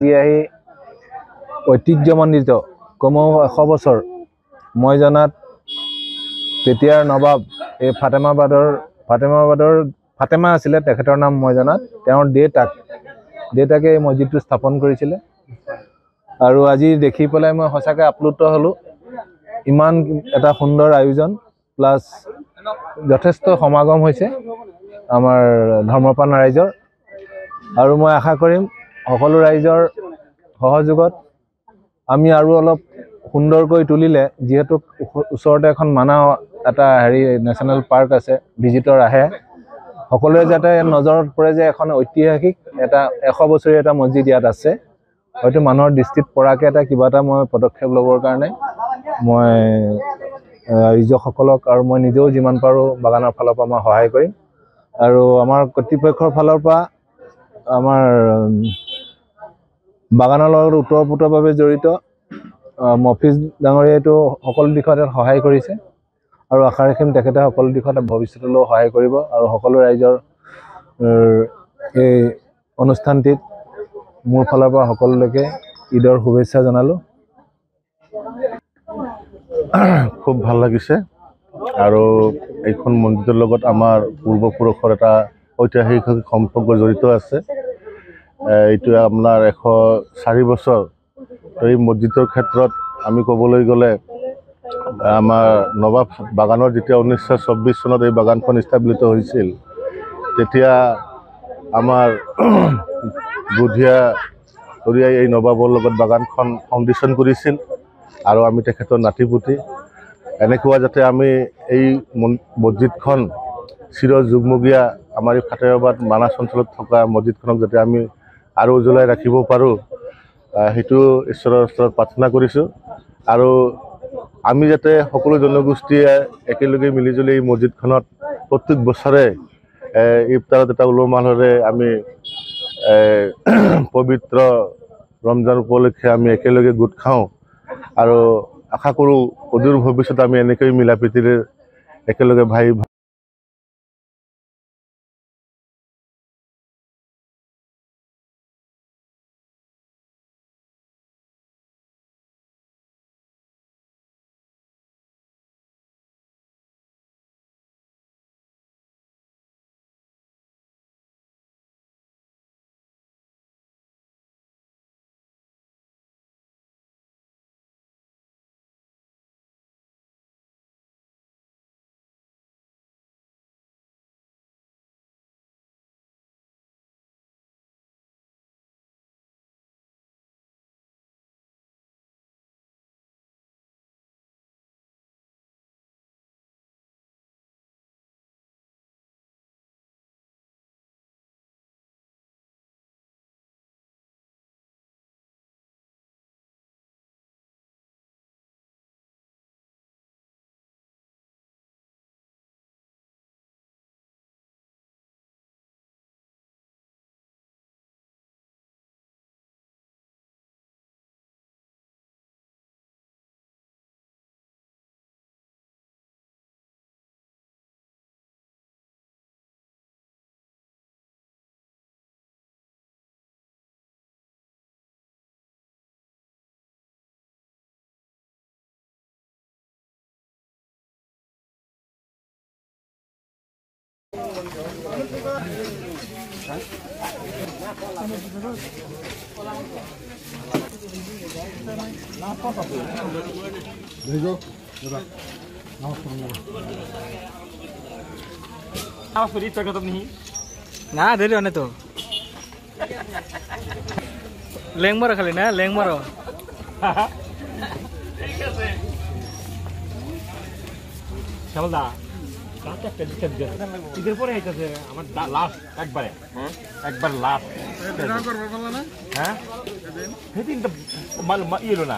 আহি ঐতিহ্যমণ্ডিত কমেও 100 বছৰ মই জনাত তেতিয়াৰ নবাব এই ফাতেমা আছিলে তেখেতৰ নাম মই জনাত তেওঁৰ দেউতাকে এই মছজিদটো স্থাপন কৰিছিলে আৰু আজি দেখি পেলাই মই সঁচাকৈ আপ্লুত হ'লো ইমান এটা সুন্দৰ আয়োজন প্লাছ যথেষ্ট সমাগম হৈছে আমাৰ ধৰ্মপ্ৰাণ ৰাইজৰ আৰু মই আশা কৰিম সকলো ৰাইজৰ সহযোগত আমি আৰু অলপ সুন্দৰকৈ তুলিলে যেহেতু ওচৰতে এখন মানাহ এটা নেশ্যনেল পাৰ্ক আছে ভিজিটৰ আহে সকলোৱে যাতে নজৰত পৰে যে এখন ঐতিহাসিক এটা 100 বছৰীয়া এটা মছজিদ ইয়াত আছে হয়তো মানুহৰ দৃষ্টিত পৰাকে এটা কিবা এটা মই পদক্ষেপ ল'বৰ কাৰণে মই ৰাইজসকলক আৰু মই নিজেও যিমান পাৰোঁ বাগানৰ ফালৰ পৰা মই সহায় কৰিম আৰু আমাৰ কৰ্তৃপক্ষৰ ফালৰ পৰা আমাৰ বাগানৰ লগত ওতঃপ্ৰোতভাৱে জড়িত মফিজ ডাঙৰীয়াইটো সকলো দিশত সহায় কৰিছে আৰু আশা ৰাখিম তেখেতে সকলো দিশত ভৱিষ্যতলৈও সহায় কৰিব আৰু সকলো ৰাইজৰ এই অনুষ্ঠানটিত মোৰ ফালৰ পৰা সকলোলৈকে ঈদৰ শুভেচ্ছা জনালোঁ খুব ভাল লাগিছে আৰু এইখন মছজিদৰ লগত আমাৰ পূৰ্বপুৰুষৰ এটা ঐতিহাসিক সম্পৰ্ক জড়িত আছে এইটো আপোনাৰ 104 বছৰ এই মছজিদৰ ক্ষেত্ৰত আমি ক'বলৈ গ'লে আমাৰ নবাব বাগানৰ যেতিয়া 1924 চনত এই বাগানখন স্থাপিত হৈছিল তেতিয়া আমাৰ বুধিয়া কৰিয়াই এই নবাবৰ লগত বাগানখন ফাউণ্ডেশ্যন কৰিছিল আৰু আমি তেখেতৰ নাতিপুতি এনেকুৱা যাতে আমি এই মছজিদখন চিৰ যুগমগীয়া আমাৰ এই ফাতেহাবাদ মানাহ অঞ্চলত থকা মছজিদখনক যাতে আমি আৰু উজ্বলাই ৰাখিব পাৰোঁ সেইটো ঈশ্বৰৰ ওচৰত প্ৰাৰ্থনা কৰিছোঁ আৰু আমি যাতে সকলো জনগোষ্ঠীয়ে একেলগে মিলিজুলি এই মছজিদখনত প্ৰত্যেক বছৰে ইফতাৰত এটা উলহ মালহেৰে আমি পবিত্ৰ ৰমজান উপলক্ষে আমি একেলগে গোট খাওঁ আৰু আশা কৰোঁ অদূৰ ভৱিষ্যতে আমি এনেকৈ মিলা প্ৰীতিৰে একেলগে ভাই ना धरी होने तो लेंग मारो खाली ना लेंग मारो चल दा इधर पर है जैसे हमारा लास्ट एक बार लास्ट हाँ ये तो माल ये लो ना